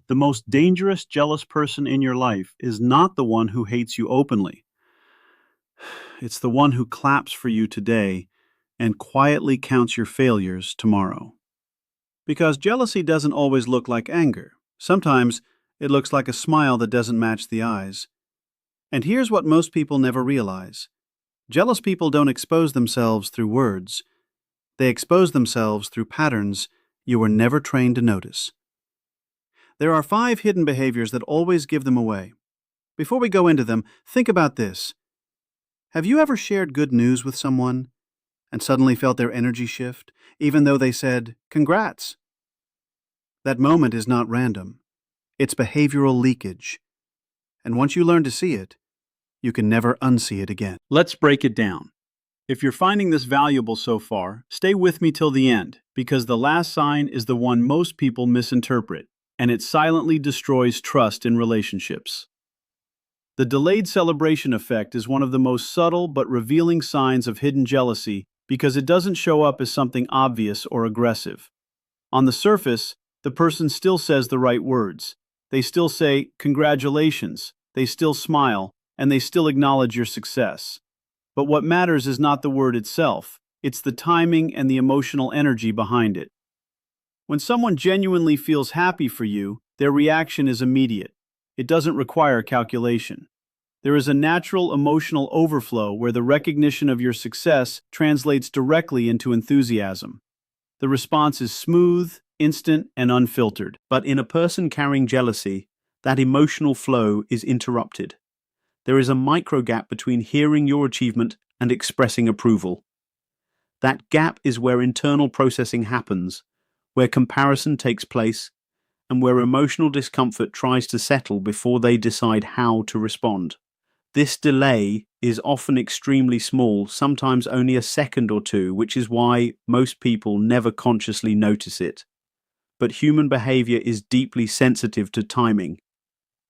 The most dangerous jealous person in your life is not the one who hates you openly. It's the one who claps for you today and quietly counts your failures tomorrow. Because jealousy doesn't always look like anger. Sometimes it looks like a smile that doesn't match the eyes. And here's what most people never realize. Jealous people don't expose themselves through words. They expose themselves through patterns you were never trained to notice. There are 5 hidden behaviors that always give them away. Before we go into them, think about this. Have you ever shared good news with someone and suddenly felt their energy shift, even though they said, "Congrats"? That moment is not random. It's behavioral leakage. And once you learn to see it, you can never unsee it again. Let's break it down. If you're finding this valuable so far, stay with me till the end, because the last sign is the one most people misinterpret, and it silently destroys trust in relationships. The delayed celebration effect is one of the most subtle but revealing signs of hidden jealousy because it doesn't show up as something obvious or aggressive. On the surface, the person still says the right words. They still say, "Congratulations," they still smile, and they still acknowledge your success. But what matters is not the word itself, it's the timing and the emotional energy behind it. When someone genuinely feels happy for you, their reaction is immediate. It doesn't require calculation. There is a natural emotional overflow where the recognition of your success translates directly into enthusiasm. The response is smooth, instant, and unfiltered. But in a person carrying jealousy, that emotional flow is interrupted. There is a micro gap between hearing your achievement and expressing approval. That gap is where internal processing happens, where comparison takes place, and where emotional discomfort tries to settle before they decide how to respond. This delay is often extremely small, sometimes only a second or two, which is why most people never consciously notice it. But human behavior is deeply sensitive to timing.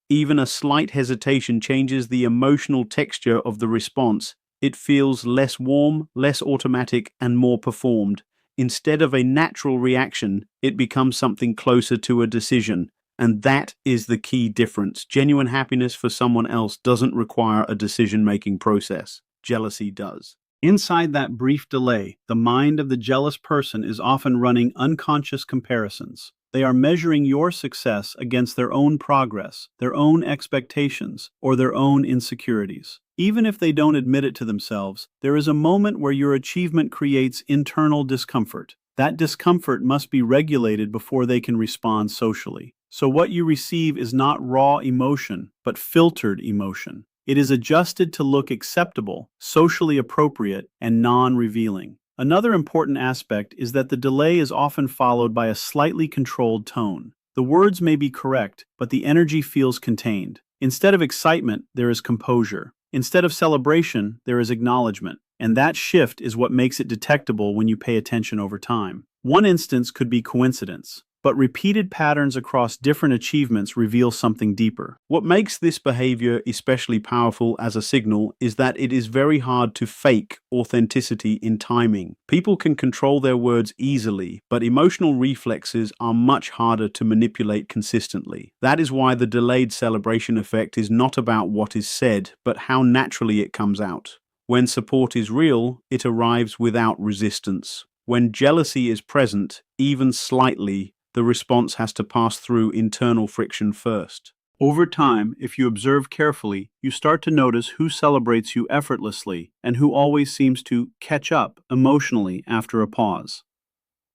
Even a slight hesitation changes the emotional texture of the response. It feels less warm, less automatic, and more performed. Instead of a natural reaction, it becomes something closer to a decision. And that is the key difference. Genuine happiness for someone else doesn't require a decision-making process. Jealousy does. Inside that brief delay, the mind of the jealous person is often running unconscious comparisons. They are measuring your success against their own progress, their own expectations, or their own insecurities. Even if they don't admit it to themselves, there is a moment where your achievement creates internal discomfort. That discomfort must be regulated before they can respond socially. So what you receive is not raw emotion, but filtered emotion. It is adjusted to look acceptable, socially appropriate, and non-revealing. Another important aspect is that the delay is often followed by a slightly controlled tone. The words may be correct, but the energy feels contained. Instead of excitement, there is composure. Instead of celebration, there is acknowledgement. And that shift is what makes it detectable when you pay attention over time. One instance could be coincidence, but repeated patterns across different achievements reveal something deeper. What makes this behavior especially powerful as a signal is that it is very hard to fake authenticity in timing. People can control their words easily, but emotional reflexes are much harder to manipulate consistently. That is why the delayed celebration effect is not about what is said, but how naturally it comes out. When support is real, it arrives without resistance. When jealousy is present, even slightly, the response has to pass through internal friction first. Over time, if you observe carefully, you start to notice who celebrates you effortlessly and who always seems to catch up emotionally after a pause.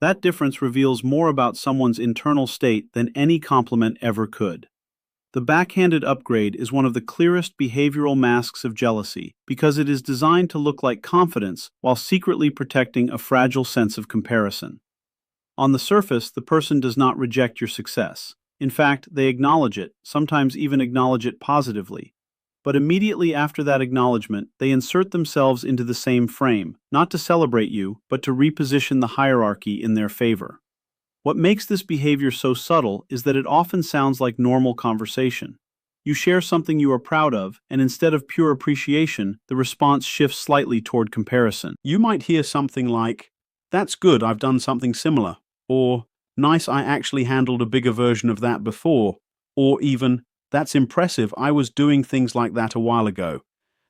That difference reveals more about someone's internal state than any compliment ever could. The backhanded upgrade is one of the clearest behavioral masks of jealousy because it is designed to look like confidence while secretly protecting a fragile sense of comparison. On the surface, the person does not reject your success. In fact, they acknowledge it, sometimes even acknowledge it positively. But immediately after that acknowledgement, they insert themselves into the same frame, not to celebrate you, but to reposition the hierarchy in their favor. What makes this behavior so subtle is that it often sounds like normal conversation. You share something you are proud of, and instead of pure appreciation, the response shifts slightly toward comparison. You might hear something like, "That's good, I've done something similar," or "Nice, I actually handled a bigger version of that before." or even, "That's impressive, I was doing things like that a while ago."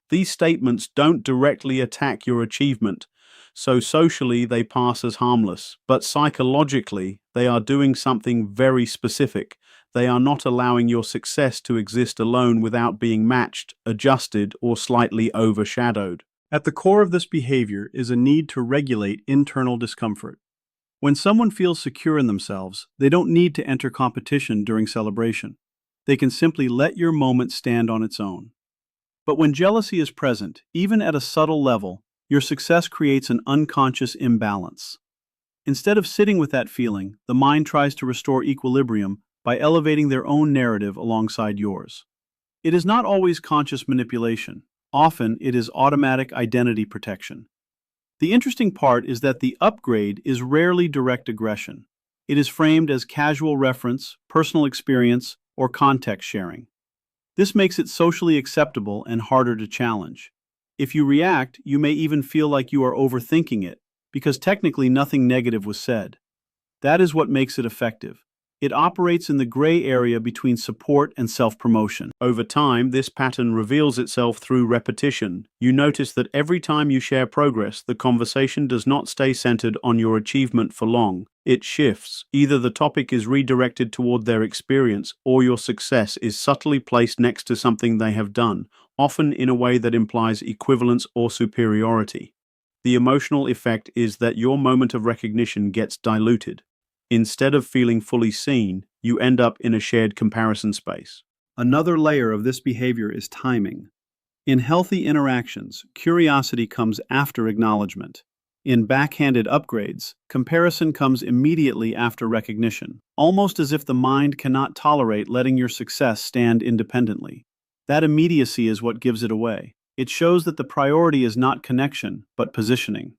These statements don't directly attack your achievement, so socially they pass as harmless, but psychologically they are doing something very specific. They are not allowing your success to exist alone without being matched, adjusted, or slightly overshadowed. At the core of this behavior is a need to regulate internal discomfort. When someone feels secure in themselves, they don't need to enter competition during celebration. They can simply let your moment stand on its own. But when jealousy is present, even at a subtle level, your success creates an unconscious imbalance. Instead of sitting with that feeling, the mind tries to restore equilibrium by elevating their own narrative alongside yours. It is not always conscious manipulation. Often, it is automatic identity protection. The interesting part is that the upgrade is rarely direct aggression. It is framed as casual reference, personal experience, or context sharing. This makes it socially acceptable and harder to challenge. If you react, you may even feel like you are overthinking it, because technically nothing negative was said. That is what makes it effective. It operates in the gray area between support and self-promotion. Over time, this pattern reveals itself through repetition. You notice that every time you share progress, the conversation does not stay centered on your achievement for long. It shifts. Either the topic is redirected toward their experience, or your success is subtly placed next to something they have done, often in a way that implies equivalence or superiority. The emotional effect is that your moment of recognition gets diluted. Instead of feeling fully seen, you end up in a shared comparison space. Another layer of this behavior is timing. In healthy interactions, curiosity comes after acknowledgement. In backhanded upgrades, comparison comes immediately after recognition, almost as if the mind cannot tolerate letting your success stand independently. That immediacy is what gives it away. It shows that the priority is not connection, but positioning.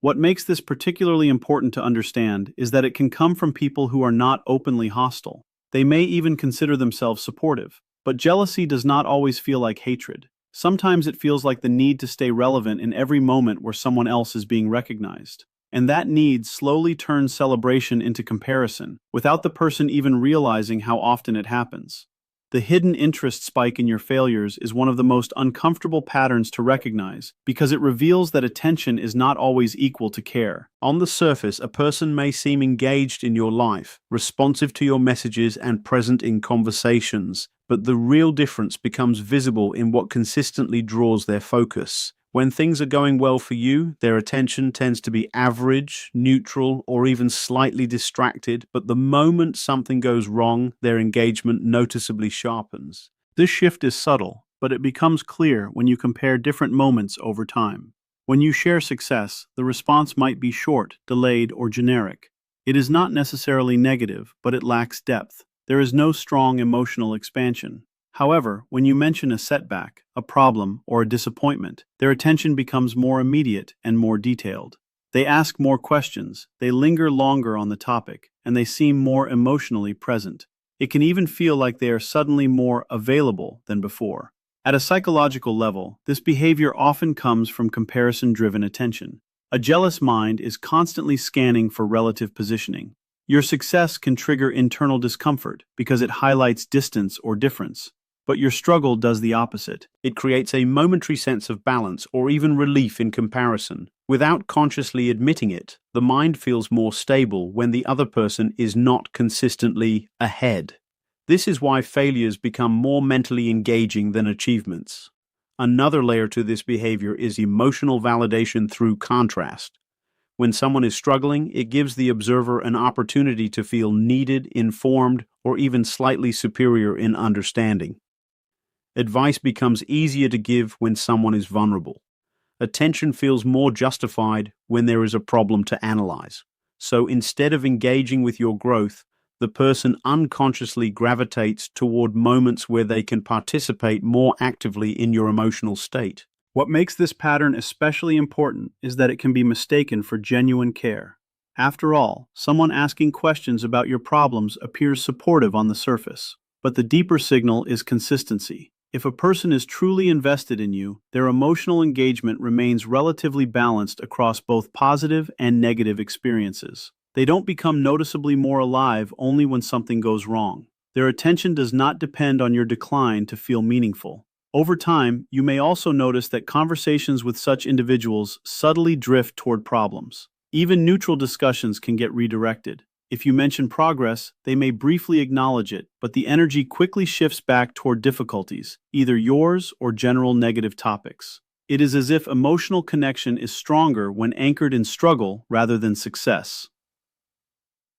What makes this particularly important to understand is that it can come from people who are not openly hostile. They may even consider themselves supportive. But jealousy does not always feel like hatred. Sometimes it feels like the need to stay relevant in every moment where someone else is being recognized. And that need slowly turns celebration into comparison, without the person even realizing how often it happens. The hidden interest spike in your failures is one of the most uncomfortable patterns to recognize because it reveals that attention is not always equal to care. On the surface, a person may seem engaged in your life, responsive to your messages and present in conversations, but the real difference becomes visible in what consistently draws their focus. When things are going well for you, their attention tends to be average, neutral, or even slightly distracted, but the moment something goes wrong, their engagement noticeably sharpens. This shift is subtle, but it becomes clear when you compare different moments over time. When you share success, the response might be short, delayed, or generic. It is not necessarily negative, but it lacks depth. There is no strong emotional expansion. However, when you mention a setback, a problem, or a disappointment, their attention becomes more immediate and more detailed. They ask more questions, they linger longer on the topic, and they seem more emotionally present. It can even feel like they are suddenly more available than before. At a psychological level, this behavior often comes from comparison-driven attention. A jealous mind is constantly scanning for relative positioning. Your success can trigger internal discomfort because it highlights distance or difference. But your struggle does the opposite. It creates a momentary sense of balance or even relief in comparison. Without consciously admitting it, the mind feels more stable when the other person is not consistently ahead. This is why failures become more mentally engaging than achievements. Another layer to this behavior is emotional validation through contrast. When someone is struggling, it gives the observer an opportunity to feel needed, informed, or even slightly superior in understanding. Advice becomes easier to give when someone is vulnerable. Attention feels more justified when there is a problem to analyze. So instead of engaging with your growth, the person unconsciously gravitates toward moments where they can participate more actively in your emotional state. What makes this pattern especially important is that it can be mistaken for genuine care. After all, someone asking questions about your problems appears supportive on the surface, but the deeper signal is consistency. If a person is truly invested in you, their emotional engagement remains relatively balanced across both positive and negative experiences. They don't become noticeably more alive only when something goes wrong. Their attention does not depend on your decline to feel meaningful. Over time, you may also notice that conversations with such individuals subtly drift toward problems. Even neutral discussions can get redirected. If you mention progress, they may briefly acknowledge it, but the energy quickly shifts back toward difficulties, either yours or general negative topics. It is as if emotional connection is stronger when anchored in struggle rather than success.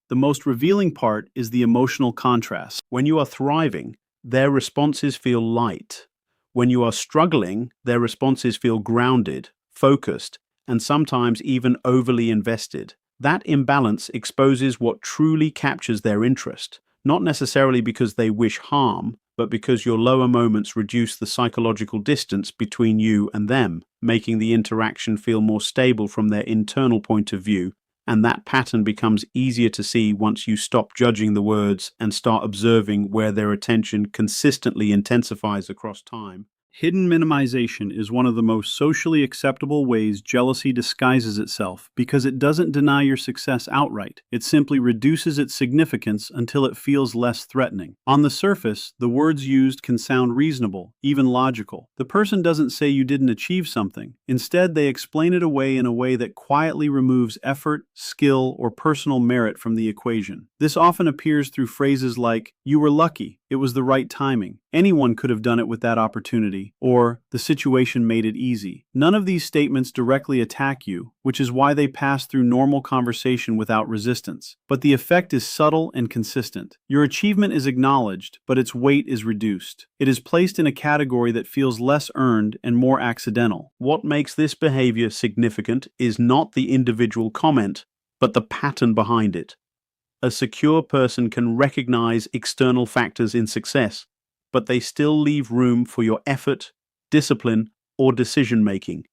The most revealing part is the emotional contrast. When you are thriving, their responses feel light. When you are struggling, their responses feel grounded, focused, and sometimes even overly invested. That imbalance exposes what truly captures their interest, not necessarily because they wish harm, but because your lower moments reduce the psychological distance between you and them, making the interaction feel more stable from their internal point of view, and that pattern becomes easier to see once you stop judging the words and start observing where their attention consistently intensifies across time. Hidden minimization is one of the most socially acceptable ways jealousy disguises itself because it doesn't deny your success outright. It simply reduces its significance until it feels less threatening. On the surface, the words used can sound reasonable, even logical. The person doesn't say you didn't achieve something. Instead, they explain it away in a way that quietly removes effort, skill, or personal merit from the equation. This often appears through phrases like, "You were lucky, it was the right timing, anyone could have done it with that opportunity," or "the situation made it easy." None of these statements directly attack you, which is why they pass through normal conversation without resistance. But the effect is subtle and consistent. Your achievement is acknowledged, but its weight is reduced. It is placed in a category that feels less earned and more accidental. What makes this behavior significant is not the individual comment, but the pattern behind it. A secure person can recognize external factors in success, but they still leave room for your effort, discipline, or decision-making.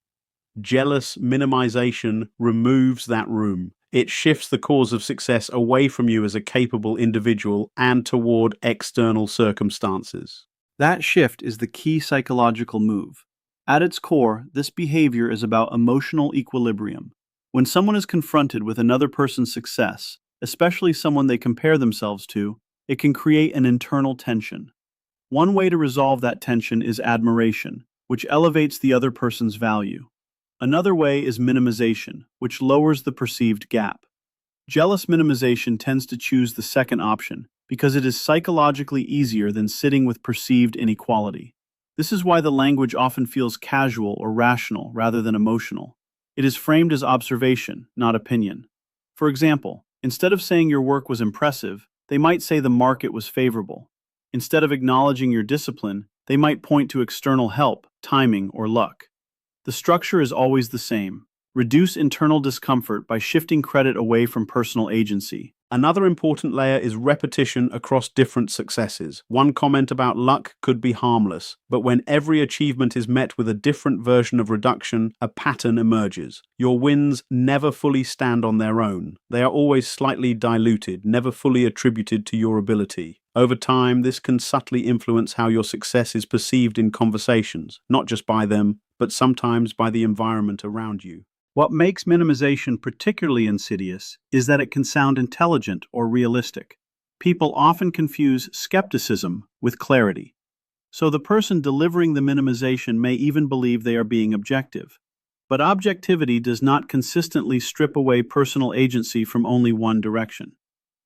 Jealous minimization removes that room. It shifts the cause of success away from you as a capable individual and toward external circumstances. That shift is the key psychological move. At its core, this behavior is about emotional equilibrium. When someone is confronted with another person's success, especially someone they compare themselves to, it can create an internal tension. One way to resolve that tension is admiration, which elevates the other person's value. Another way is minimization, which lowers the perceived gap. Jealous minimization tends to choose the second option because it is psychologically easier than sitting with perceived inequality. This is why the language often feels casual or rational rather than emotional. It is framed as observation, not opinion. For example, instead of saying your work was impressive, they might say the market was favorable. Instead of acknowledging your discipline, they might point to external help, timing, or luck. The structure is always the same. Reduce internal discomfort by shifting credit away from personal agency. Another important layer is repetition across different successes. One comment about luck could be harmless, but when every achievement is met with a different version of reduction, a pattern emerges. Your wins never fully stand on their own. They are always slightly diluted, never fully attributed to your ability. Over time, this can subtly influence how your success is perceived in conversations, not just by them, but sometimes by the environment around you. What makes minimization particularly insidious is that it can sound intelligent or realistic. People often confuse skepticism with clarity. So the person delivering the minimization may even believe they are being objective. But objectivity does not consistently strip away personal agency from only one direction.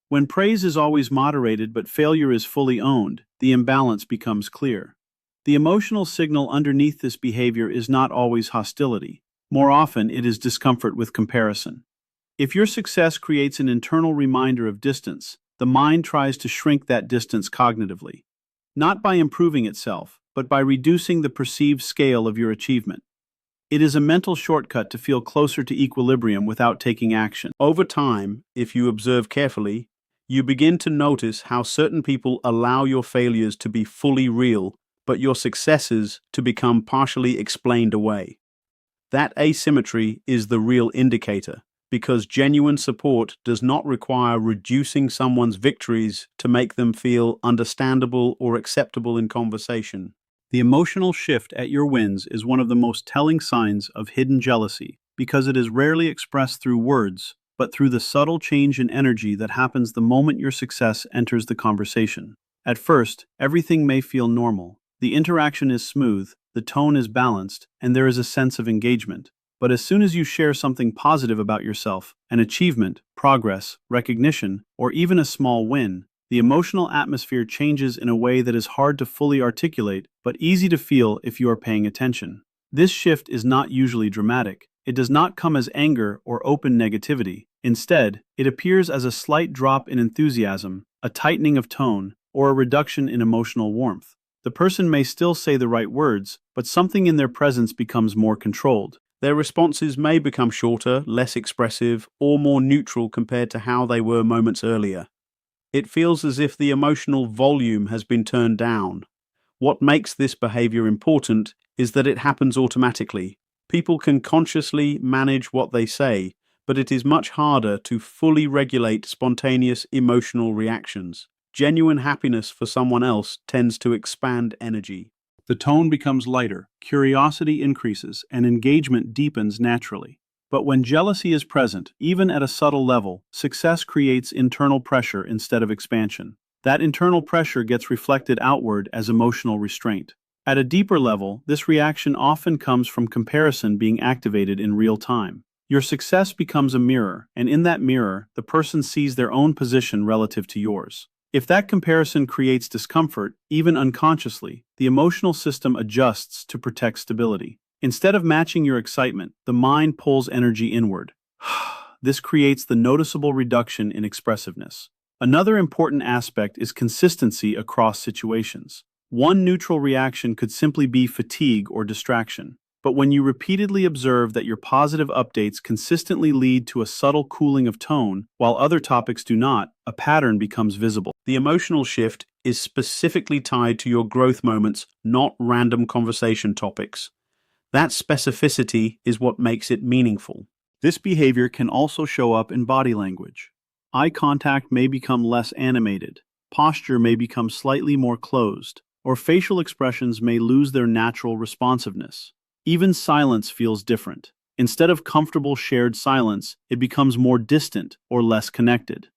When praise is always moderated but failure is fully owned, the imbalance becomes clear. The emotional signal underneath this behavior is not always hostility. More often, it is discomfort with comparison. If your success creates an internal reminder of distance, the mind tries to shrink that distance cognitively, not by improving itself, but by reducing the perceived scale of your achievement. It is a mental shortcut to feel closer to equilibrium without taking action. Over time, if you observe carefully, you begin to notice how certain people allow your failures to be fully real, but your successes to become partially explained away. That asymmetry is the real indicator, because genuine support does not require reducing someone's victories to make them feel understandable or acceptable in conversation. The emotional shift at your wins is one of the most telling signs of hidden jealousy, because it is rarely expressed through words, but through the subtle change in energy that happens the moment your success enters the conversation. At first, everything may feel normal. The interaction is smooth, the tone is balanced, and there is a sense of engagement. But as soon as you share something positive about yourself, an achievement, progress, recognition, or even a small win, the emotional atmosphere changes in a way that is hard to fully articulate, but easy to feel if you are paying attention. This shift is not usually dramatic. It does not come as anger or open negativity. Instead, it appears as a slight drop in enthusiasm, a tightening of tone, or a reduction in emotional warmth. The person may still say the right words, but something in their presence becomes more controlled. Their responses may become shorter, less expressive, or more neutral compared to how they were moments earlier. It feels as if the emotional volume has been turned down. What makes this behavior important is that it happens automatically. People can consciously manage what they say, but it is much harder to fully regulate spontaneous emotional reactions. Genuine happiness for someone else tends to expand energy. The tone becomes lighter, curiosity increases, and engagement deepens naturally. But when jealousy is present, even at a subtle level, success creates internal pressure instead of expansion. That internal pressure gets reflected outward as emotional restraint. At a deeper level, this reaction often comes from comparison being activated in real time. Your success becomes a mirror, and in that mirror, the person sees their own position relative to yours. If that comparison creates discomfort, even unconsciously, the emotional system adjusts to protect stability. Instead of matching your excitement, the mind pulls energy inward. This creates the noticeable reduction in expressiveness. Another important aspect is consistency across situations. One neutral reaction could simply be fatigue or distraction. But when you repeatedly observe that your positive updates consistently lead to a subtle cooling of tone, while other topics do not, a pattern becomes visible. The emotional shift is specifically tied to your growth moments, not random conversation topics. That specificity is what makes it meaningful. This behavior can also show up in body language. Eye contact may become less animated, posture may become slightly more closed, or facial expressions may lose their natural responsiveness. Even silence feels different. Instead of comfortable shared silence, it becomes more distant or less connected.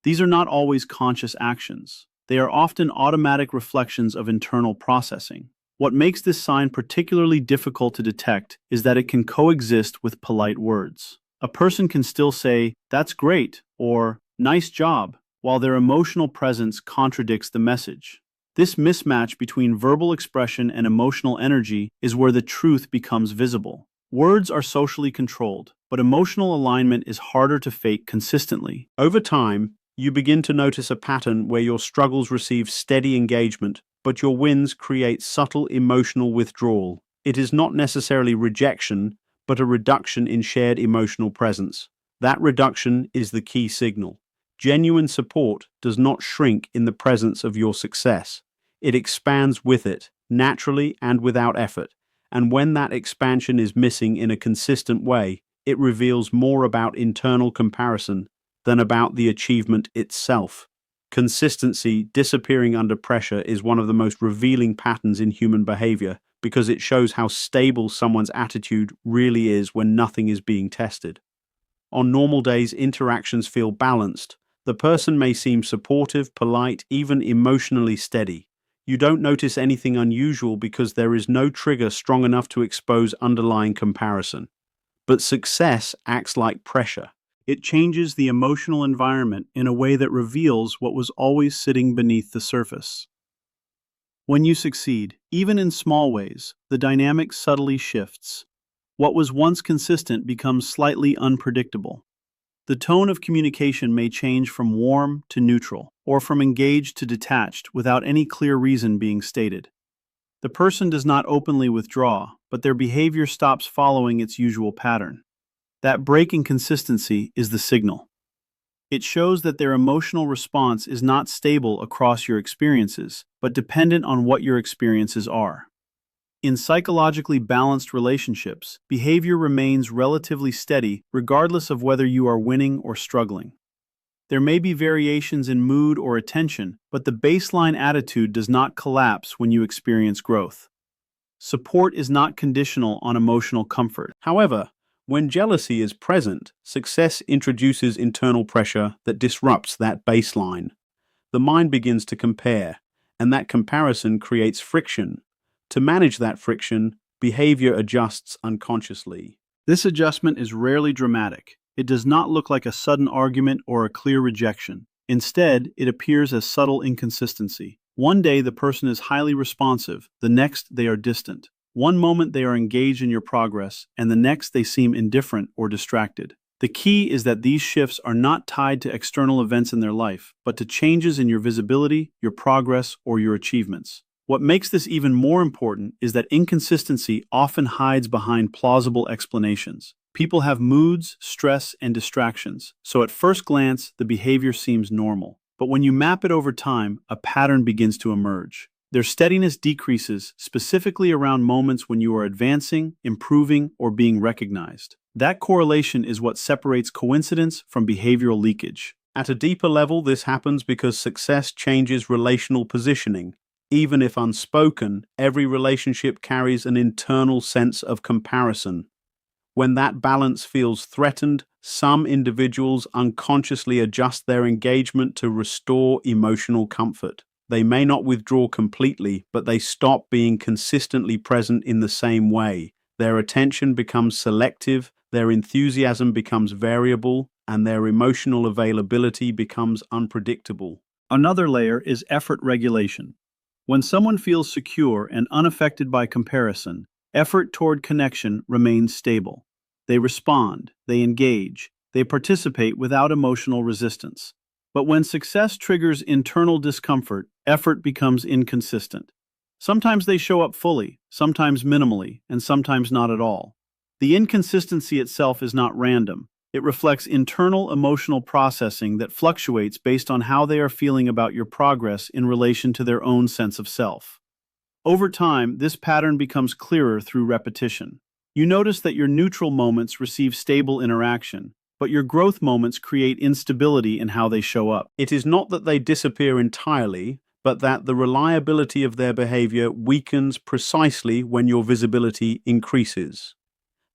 These are not always conscious actions. They are often automatic reflections of internal processing. What makes this sign particularly difficult to detect is that it can coexist with polite words. A person can still say, "That's great," or "Nice job," while their emotional presence contradicts the message. This mismatch between verbal expression and emotional energy is where the truth becomes visible. Words are socially controlled, but emotional alignment is harder to fake consistently. Over time, you begin to notice a pattern where your struggles receive steady engagement, but your wins create subtle emotional withdrawal. It is not necessarily rejection, but a reduction in shared emotional presence. That reduction is the key signal. Genuine support does not shrink in the presence of your success. It expands with it, naturally and without effort. And when that expansion is missing in a consistent way, it reveals more about internal comparison than about the achievement itself. Consistency disappearing under pressure is one of the most revealing patterns in human behavior because it shows how stable someone's attitude really is when nothing is being tested. On normal days, interactions feel balanced. The person may seem supportive, polite, even emotionally steady. You don't notice anything unusual because there is no trigger strong enough to expose underlying comparison. But success acts like pressure. It changes the emotional environment in a way that reveals what was always sitting beneath the surface. When you succeed, even in small ways, the dynamic subtly shifts. What was once consistent becomes slightly unpredictable. The tone of communication may change from warm to neutral, or from engaged to detached without any clear reason being stated. The person does not openly withdraw, but their behavior stops following its usual pattern. That break in consistency is the signal. It shows that their emotional response is not stable across your experiences, but dependent on what your experiences are. In psychologically balanced relationships, behavior remains relatively steady regardless of whether you are winning or struggling. There may be variations in mood or attention, but the baseline attitude does not collapse when you experience growth. Support is not conditional on emotional comfort. However, when jealousy is present, success introduces internal pressure that disrupts that baseline. The mind begins to compare, and that comparison creates friction. To manage that friction, behavior adjusts unconsciously. This adjustment is rarely dramatic. It does not look like a sudden argument or a clear rejection. Instead, it appears as subtle inconsistency. One day the person is highly responsive, the next they are distant. One moment they are engaged in your progress, and the next they seem indifferent or distracted. The key is that these shifts are not tied to external events in their life, but to changes in your visibility, your progress, or your achievements. What makes this even more important is that inconsistency often hides behind plausible explanations. People have moods, stress, and distractions, so at first glance, the behavior seems normal. But when you map it over time, a pattern begins to emerge. Their steadiness decreases, specifically around moments when you are advancing, improving, or being recognized. That correlation is what separates coincidence from behavioral leakage. At a deeper level, this happens because success changes relational positioning. Even if unspoken, every relationship carries an internal sense of comparison. When that balance feels threatened, some individuals unconsciously adjust their engagement to restore emotional comfort. They may not withdraw completely, but they stop being consistently present in the same way. Their attention becomes selective, their enthusiasm becomes variable, and their emotional availability becomes unpredictable. Another layer is effort regulation. When someone feels secure and unaffected by comparison, effort toward connection remains stable. They respond, they engage, they participate without emotional resistance. But when success triggers internal discomfort, effort becomes inconsistent. Sometimes they show up fully, sometimes minimally, and sometimes not at all. The inconsistency itself is not random. It reflects internal emotional processing that fluctuates based on how they are feeling about your progress in relation to their own sense of self. Over time, this pattern becomes clearer through repetition. You notice that your neutral moments receive stable interaction, but your growth moments create instability in how they show up. It is not that they disappear entirely, but that the reliability of their behavior weakens precisely when your visibility increases.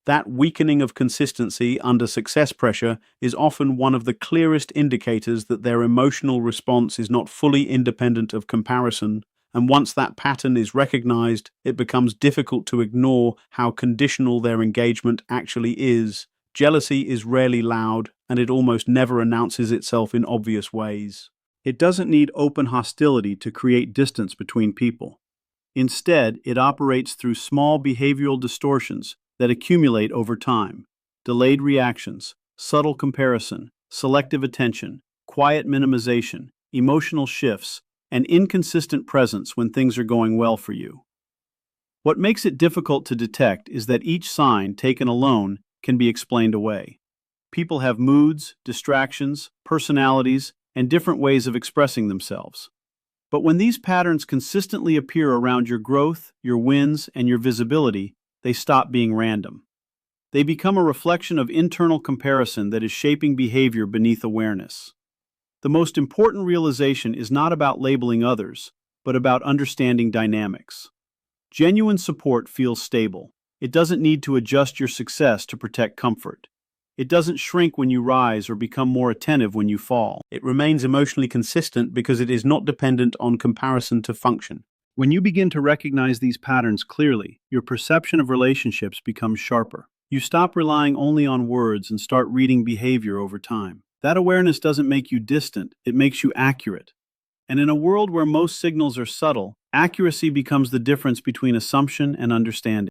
That weakening of consistency under success pressure is often one of the clearest indicators that their emotional response is not fully independent of comparison, and once that pattern is recognized, it becomes difficult to ignore how conditional their engagement actually is. Jealousy is rarely loud, and it almost never announces itself in obvious ways. It doesn't need open hostility to create distance between people. Instead, it operates through small behavioral distortions that accumulate over time. Delayed reactions, subtle comparison, selective attention, quiet minimization, emotional shifts, and inconsistent presence when things are going well for you. What makes it difficult to detect is that each sign, taken alone, can be explained away. People have moods, distractions, personalities, and different ways of expressing themselves. But when these patterns consistently appear around your growth, your wins, and your visibility, they stop being random. They become a reflection of internal comparison that is shaping behavior beneath awareness. The most important realization is not about labeling others, but about understanding dynamics. Genuine support feels stable. It doesn't need to adjust your success to protect comfort. It doesn't shrink when you rise or become more attentive when you fall. It remains emotionally consistent because it is not dependent on comparison to function. When you begin to recognize these patterns clearly, your perception of relationships becomes sharper. You stop relying only on words and start reading behavior over time. That awareness doesn't make you distant, it makes you accurate. And in a world where most signals are subtle, accuracy becomes the difference between assumption and understanding.